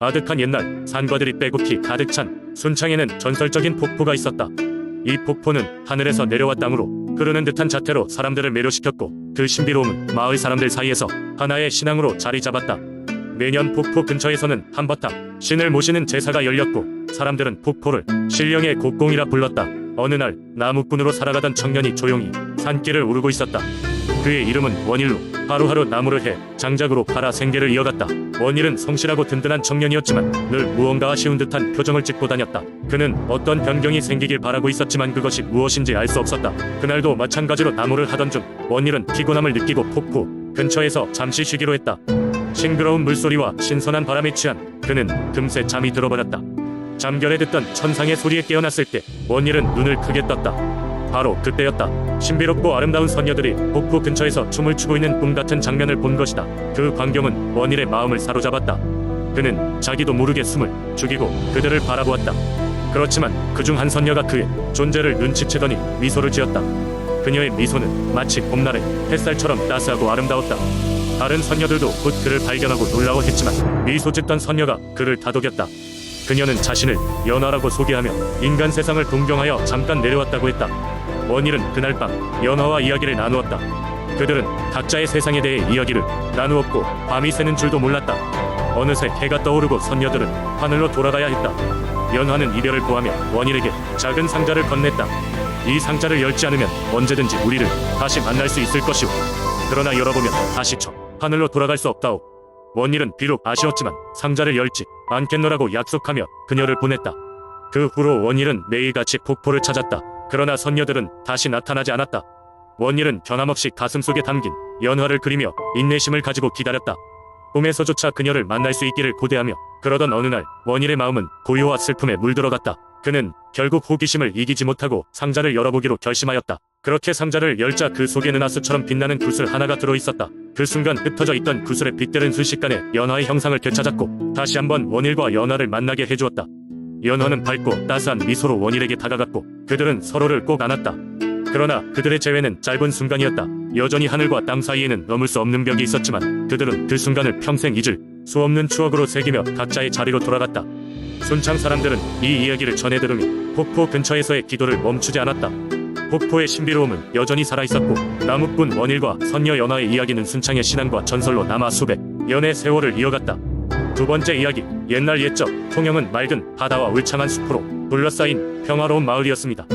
아득한 옛날 산과들이 빼곡히 가득 찬 순창에는 전설적인 폭포가 있었다. 이 폭포는 하늘에서 내려와 땅으로 흐르는 듯한 자태로 사람들을 매료시켰고, 그 신비로움은 마을 사람들 사이에서 하나의 신앙으로 자리 잡았다. 매년 폭포 근처에서는 한바탕 신을 모시는 제사가 열렸고, 사람들은 폭포를 신령의 곡공이라 불렀다. 어느 날 나무꾼으로 살아가던 청년이 조용히 산길을 오르고 있었다. 그의 이름은 원일로. 하루하루 나무를 해 장작으로 팔아 생계를 이어갔다. 원일은 성실하고 든든한 청년이었지만 늘 무언가 아쉬운 듯한 표정을 짓고 다녔다. 그는 어떤 변경이 생기길 바라고 있었지만 그것이 무엇인지 알 수 없었다. 그날도 마찬가지로 나무를 하던 중 원일은 피곤함을 느끼고 폭포 근처에서 잠시 쉬기로 했다. 싱그러운 물소리와 신선한 바람에 취한 그는 금세 잠이 들어버렸다. 잠결에 듣던 천상의 소리에 깨어났을 때 원일은 눈을 크게 떴다. 바로 그때였다. 신비롭고 아름다운 선녀들이 폭포 근처에서 춤을 추고 있는 꿈같은 장면을 본 것이다. 그 광경은 원일의 마음을 사로잡았다. 그는 자기도 모르게 숨을 죽이고 그들을 바라보았다. 그렇지만 그중 한 선녀가 그의 존재를 눈치채더니 미소를 지었다. 그녀의 미소는 마치 봄날의 햇살처럼 따스하고 아름다웠다. 다른 선녀들도 곧 그를 발견하고 놀라워했지만 미소 짓던 선녀가 그를 다독였다. 그녀는 자신을 연화라고 소개하며 인간 세상을 동경하여 잠깐 내려왔다고 했다. 원일은 그날 밤 연화와 이야기를 나누었다. 그들은 각자의 세상에 대해 이야기를 나누었고 밤이 새는 줄도 몰랐다. 어느새 해가 떠오르고 선녀들은 하늘로 돌아가야 했다. 연화는 이별을 고하며 원일에게 작은 상자를 건넸다. 이 상자를 열지 않으면 언제든지 우리를 다시 만날 수 있을 것이오. 그러나 열어보면 다시 저 하늘로 돌아갈 수 없다오. 원일은 비록 아쉬웠지만 상자를 열지 않겠노라고 약속하며 그녀를 보냈다. 그 후로 원일은 매일같이 폭포를 찾았다. 그러나 선녀들은 다시 나타나지 않았다. 원일은 변함없이 가슴속에 담긴 연화를 그리며 인내심을 가지고 기다렸다. 꿈에서조차 그녀를 만날 수 있기를 고대하며 그러던 어느 날 원일의 마음은 고요와 슬픔에 물들어갔다. 그는 결국 호기심을 이기지 못하고 상자를 열어보기로 결심하였다. 그렇게 상자를 열자 그 속에는 아수처럼 빛나는 구슬 하나가 들어있었다. 그 순간 흩어져 있던 구슬에 빗대는 순식간에 연화의 형상을 되찾았고 다시 한번 원일과 연화를 만나게 해주었다. 연화는 밝고 따스한 미소로 원일에게 다가갔고 그들은 서로를 꼭 안았다. 그러나 그들의 재회는 짧은 순간이었다. 여전히 하늘과 땅 사이에는 넘을 수 없는 벽이 있었지만 그들은 그 순간을 평생 잊을 수 없는 추억으로 새기며 각자의 자리로 돌아갔다. 순창 사람들은 이 이야기를 전해 들으며 폭포 근처에서의 기도를 멈추지 않았다. 폭포의 신비로움은 여전히 살아있었고 나무꾼 원일과 선녀 연화의 이야기는 순창의 신앙과 전설로 남아 수백 년의 세월을 이어갔다. 두 번째 이야기, 옛날 옛적 통영은 맑은 바다와 울창한 숲으로 둘러싸인 평화로운 마을이었습니다.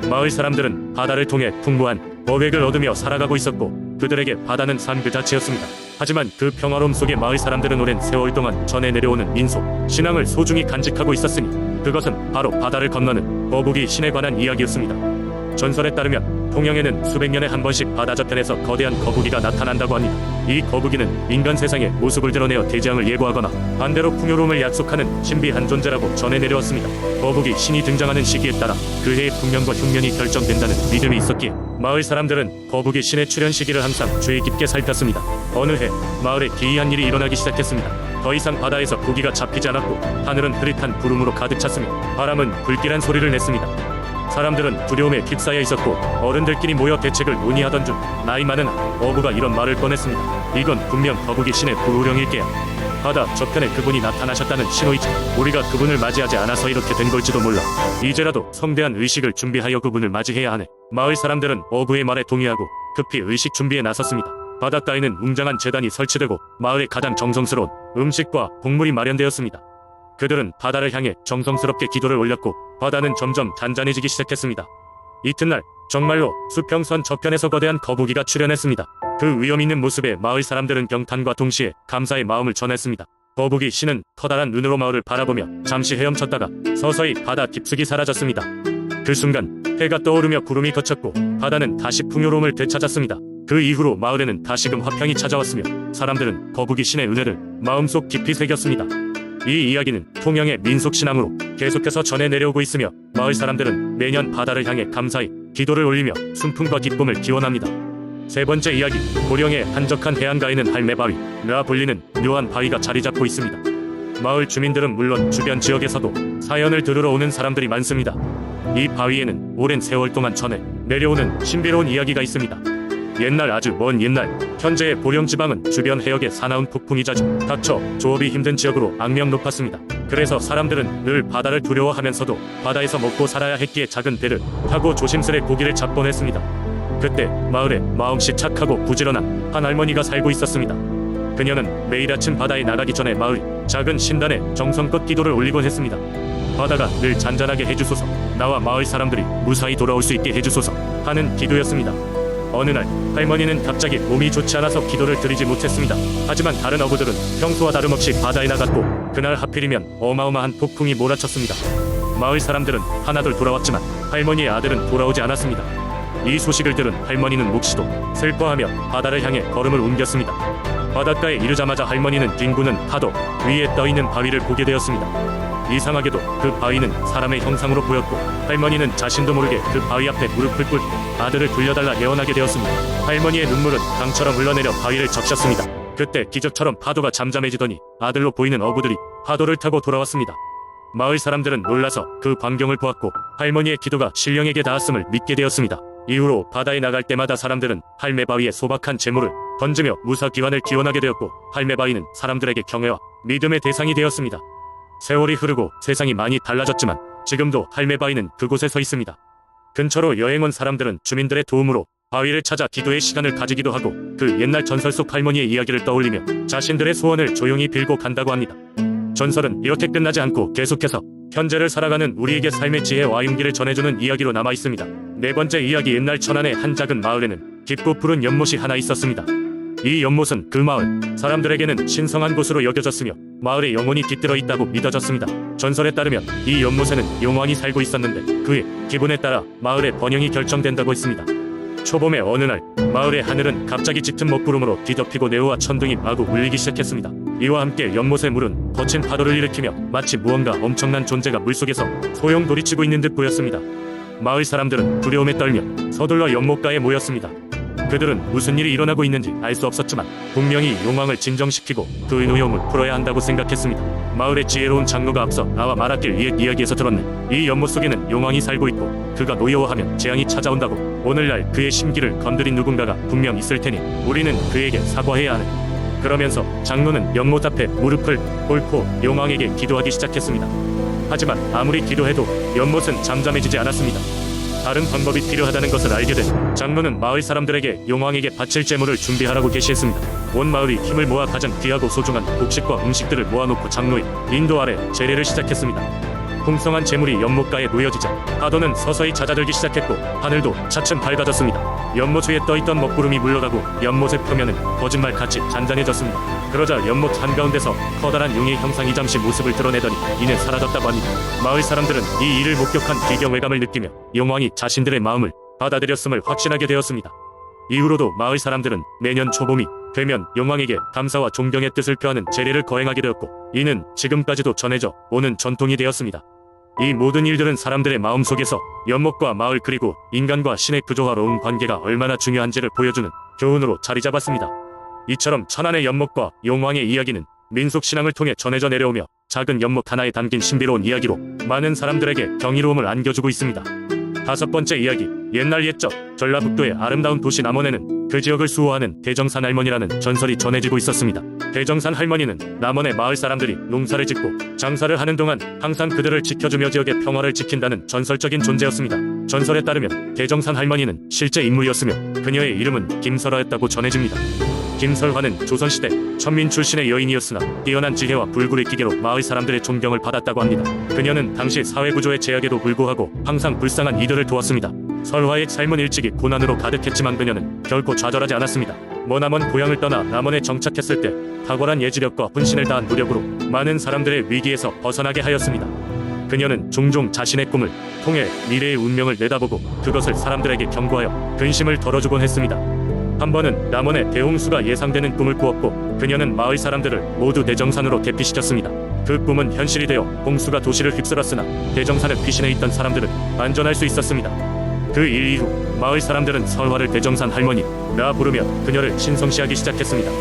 마을 사람들은 바다를 통해 풍부한 어획을 얻으며 살아가고 있었고 그들에게 바다는 산 그 자체였습니다. 하지만 그 평화로움 속에 마을 사람들은 오랜 세월 동안 전해 내려오는 민속, 신앙을 소중히 간직하고 있었으니 그것은 바로 바다를 건너는 거북이 신에 관한 이야기였습니다. 전설에 따르면 통영에는 수백 년에 한 번씩 바다 저편에서 거대한 거북이가 나타난다고 합니다. 이 거북이는 인간 세상에 모습을 드러내어 대재앙을 예고하거나 반대로 풍요로움을 약속하는 신비한 존재라고 전해 내려왔습니다. 거북이 신이 등장하는 시기에 따라 그 해의 풍년과 흉년이 결정된다는 믿음이 있었기에 마을 사람들은 거북이 신의 출현 시기를 항상 주의 깊게 살폈습니다. 어느 해 마을에 기이한 일이 일어나기 시작했습니다. 더 이상 바다에서 고기가 잡히지 않았고 하늘은 흐릿한 구름으로 가득 찼으며 바람은 불길한 소리를 냈습니다. 사람들은 두려움에 휩싸여 있었고 어른들끼리 모여 대책을 논의하던 중 나이 많은 어부가 이런 말을 꺼냈습니다. 이건 분명 거북이 신의 불호령일 게야. 바다 저편에 그분이 나타나셨다는 신호이지. 우리가 그분을 맞이하지 않아서 이렇게 된 걸지도 몰라. 이제라도 성대한 의식을 준비하여 그분을 맞이해야 하네. 마을 사람들은 어부의 말에 동의하고 급히 의식 준비에 나섰습니다. 바닷가에는 웅장한 제단이 설치되고 마을의 가장 정성스러운 음식과 곡물이 마련되었습니다. 그들은 바다를 향해 정성스럽게 기도를 올렸고 바다는 점점 단단해지기 시작했습니다. 이튿날 정말로 수평선 저편에서 거대한 거북이가 출현했습니다. 그 위험 있는 모습에 마을 사람들은 경탄과 동시에 감사의 마음을 전했습니다. 거북이 신은 커다란 눈으로 마을을 바라보며 잠시 헤엄쳤다가 서서히 바다 깊숙이 사라졌습니다. 그 순간 해가 떠오르며 구름이 걷혔고 바다는 다시 풍요로움을 되찾았습니다. 그 이후로 마을에는 다시금 화평이 찾아왔으며 사람들은 거북이 신의 은혜를 마음속 깊이 새겼습니다. 이 이야기는 통영의 민속신앙으로 계속해서 전해 내려오고 있으며 마을 사람들은 매년 바다를 향해 감사히 기도를 올리며 순풍과 기쁨을 기원합니다. 세 번째 이야기, 고령의 한적한 해안가에는 할매바위라 불리는 묘한 바위가 자리 잡고 있습니다. 마을 주민들은 물론 주변 지역에서도 사연을 들으러 오는 사람들이 많습니다. 이 바위에는 오랜 세월 동안 전해 내려오는 신비로운 이야기가 있습니다. 옛날 아주 먼 옛날 현재의 보령지방은 주변 해역에 사나운 폭풍이 자주 닥쳐 조업이 힘든 지역으로 악명 높았습니다. 그래서 사람들은 늘 바다를 두려워하면서도 바다에서 먹고 살아야 했기에 작은 배를 타고 조심스레 고기를 잡곤 했습니다. 그때 마을에 마음씨 착하고 부지런한 한 할머니가 살고 있었습니다. 그녀는 매일 아침 바다에 나가기 전에 마을 작은 신단에 정성껏 기도를 올리곤 했습니다. 바다가 늘 잔잔하게 해주소서, 나와 마을 사람들이 무사히 돌아올 수 있게 해주소서 하는 기도였습니다. 어느 날 할머니는 갑자기 몸이 좋지 않아서 기도를 드리지 못했습니다. 하지만 다른 어부들은 평소와 다름없이 바다에 나갔고 그날 하필이면 어마어마한 폭풍이 몰아쳤습니다. 마을 사람들은 하나둘 돌아왔지만 할머니의 아들은 돌아오지 않았습니다. 이 소식을 들은 할머니는 몹시도 슬퍼하며 바다를 향해 걸음을 옮겼습니다. 바닷가에 이르자마자 할머니는 뒹구는 파도 위에 떠있는 바위를 보게 되었습니다. 이상하게도 그 바위는 사람의 형상으로 보였고 할머니는 자신도 모르게 그 바위 앞에 무릎을 꿇고 아들을 돌려달라 애원하게 되었습니다. 할머니의 눈물은 강처럼 흘러내려 바위를 적셨습니다. 그때 기적처럼 파도가 잠잠해지더니 아들로 보이는 어부들이 파도를 타고 돌아왔습니다. 마을 사람들은 놀라서 그 광경을 보았고 할머니의 기도가 신령에게 닿았음을 믿게 되었습니다. 이후로 바다에 나갈 때마다 사람들은 할매바위에 소박한 재물을 던지며 무사기환을 기원하게 되었고 할매바위는 사람들에게 경외와 믿음의 대상이 되었습니다. 세월이 흐르고 세상이 많이 달라졌지만 지금도 할매바위는 그곳에 서 있습니다. 근처로 여행 온 사람들은 주민들의 도움으로 바위를 찾아 기도의 시간을 가지기도 하고 그 옛날 전설 속 할머니의 이야기를 떠올리며 자신들의 소원을 조용히 빌고 간다고 합니다. 전설은 이렇게 끝나지 않고 계속해서 현재를 살아가는 우리에게 삶의 지혜와 용기를 전해주는 이야기로 남아 있습니다. 네 번째 이야기. 옛날 천안의 한 작은 마을에는 깊고 푸른 연못이 하나 있었습니다. 이 연못은 그 마을 사람들에게는 신성한 곳으로 여겨졌으며 마을에 영혼이 깃들어 있다고 믿어졌습니다. 전설에 따르면 이 연못에는 용왕이 살고 있었는데 그의 기분에 따라 마을의 번영이 결정된다고 했습니다. 초봄의 어느 날 마을의 하늘은 갑자기 짙은 먹구름으로 뒤덮이고 네오와 천둥이 마구 울리기 시작했습니다. 이와 함께 연못의 물은 거친 파도를 일으키며 마치 무언가 엄청난 존재가 물속에서 소용돌이치고 있는 듯 보였습니다. 마을 사람들은 두려움에 떨며 서둘러 연못가에 모였습니다. 그들은 무슨 일이 일어나고 있는지 알 수 없었지만 분명히 용왕을 진정시키고 그 의노여움을 풀어야 한다고 생각했습니다. 마을의 지혜로운 장로가 앞서 나와 말았길 옛 이야기에서 들었네. 이 연못 속에는 용왕이 살고 있고 그가 노여워하면 재앙이 찾아온다고. 오늘날 그의 심기를 건드린 누군가가 분명 있을 테니 우리는 그에게 사과해야 하네. 그러면서 장로는 연못 앞에 무릎을 꿇고 용왕에게 기도하기 시작했습니다. 하지만 아무리 기도해도 연못은 잠잠해지지 않았습니다. 다른 방법이 필요하다는 것을 알게 된 장로는 마을 사람들에게 용왕에게 바칠 제물을 준비하라고 계시했습니다. 온 마을이 힘을 모아 가장 귀하고 소중한 곡식과 음식들을 모아놓고 장로의 인도 아래 제례를 시작했습니다. 풍성한 제물이 연못가에 놓여지자 파도는 서서히 잦아들기 시작했고 하늘도 차츰 밝아졌습니다. 연못 위에 떠있던 먹구름이 물러가고 연못의 표면은 거짓말같이 잔잔해졌습니다. 그러자 연못 한가운데서 커다란 용의 형상이 잠시 모습을 드러내더니 이는 사라졌다고 합니다. 마을 사람들은 이 일을 목격한 기경외감을 느끼며 용왕이 자신들의 마음을 받아들였음을 확신하게 되었습니다. 이후로도 마을 사람들은 매년 초봄이 되면 용왕에게 감사와 존경의 뜻을 표하는 제례를 거행하게 되었고 이는 지금까지도 전해져 오는 전통이 되었습니다. 이 모든 일들은 사람들의 마음속에서 연못과 마을 그리고 인간과 신의 구조화로운 관계가 얼마나 중요한지를 보여주는 교훈으로 자리 잡았습니다. 이처럼 천안의 연못과 용왕의 이야기는 민속신앙을 통해 전해져 내려오며 작은 연못 하나에 담긴 신비로운 이야기로 많은 사람들에게 경이로움을 안겨주고 있습니다. 다섯 번째 이야기. 옛날 옛적 전라북도의 아름다운 도시 남원에는 그 지역을 수호하는 대정산 할머니라는 전설이 전해지고 있었습니다. 대정산 할머니는 남원의 마을 사람들이 농사를 짓고 장사를 하는 동안 항상 그들을 지켜주며 지역의 평화를 지킨다는 전설적인 존재였습니다. 전설에 따르면 대정산 할머니는 실제 인물이었으며 그녀의 이름은 김설화였다고 전해집니다. 김설화는 조선시대 천민 출신의 여인이었으나 뛰어난 지혜와 불굴의 기계로 마을 사람들의 존경을 받았다고 합니다. 그녀는 당시 사회구조의 제약에도 불구하고 항상 불쌍한 이들을 도왔습니다. 설화의 삶은 일찍이 고난으로 가득했지만 그녀는 결코 좌절하지 않았습니다. 머나먼 고향을 떠나 남원에 정착했을 때 탁월한 예지력과 혼신을 다한 노력으로 많은 사람들의 위기에서 벗어나게 하였습니다. 그녀는 종종 자신의 꿈을 통해 미래의 운명을 내다보고 그것을 사람들에게 경고하여 근심을 덜어주곤 했습니다. 한 번은 남원에 대홍수가 예상되는 꿈을 꾸었고 그녀는 마을 사람들을 모두 대정산으로 대피시켰습니다. 그 꿈은 현실이 되어 홍수가 도시를 휩쓸었으나 대정산의 피신해 있던 사람들은 안전할 수 있었습니다. 그 일 이후 마을 사람들은 설화를 대정산 할머니라 부르며 그녀를 신성시하기 시작했습니다.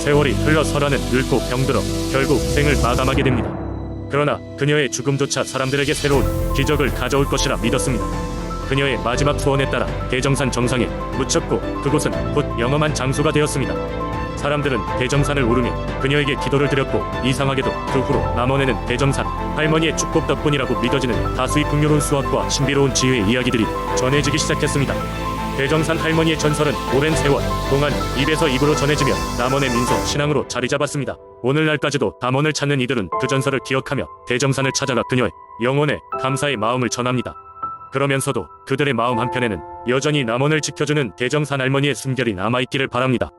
세월이 흘러 설화는 늙고 병들어 결국 생을 마감하게 됩니다. 그러나 그녀의 죽음조차 사람들에게 새로운 기적을 가져올 것이라 믿었습니다. 그녀의 마지막 소원에 따라 대정산 정상에 묻혔고 그곳은 곧 영험한 장소가 되었습니다. 사람들은 대정산을 오르며 그녀에게 기도를 드렸고 이상하게도 그 후로 남원에는 대정산 할머니의 축복 덕분이라고 믿어지는 다수의 풍요로운 수확과 신비로운 지혜의 이야기들이 전해지기 시작했습니다. 대정산 할머니의 전설은 오랜 세월 동안 입에서 입으로 전해지며 남원의 민속 신앙으로 자리 잡았습니다. 오늘날까지도 남원을 찾는 이들은 그 전설을 기억하며 대정산을 찾아가 그녀의 영혼에 감사의 마음을 전합니다. 그러면서도 그들의 마음 한편에는 여전히 남원을 지켜주는 대정산 할머니의 숨결이 남아있기를 바랍니다.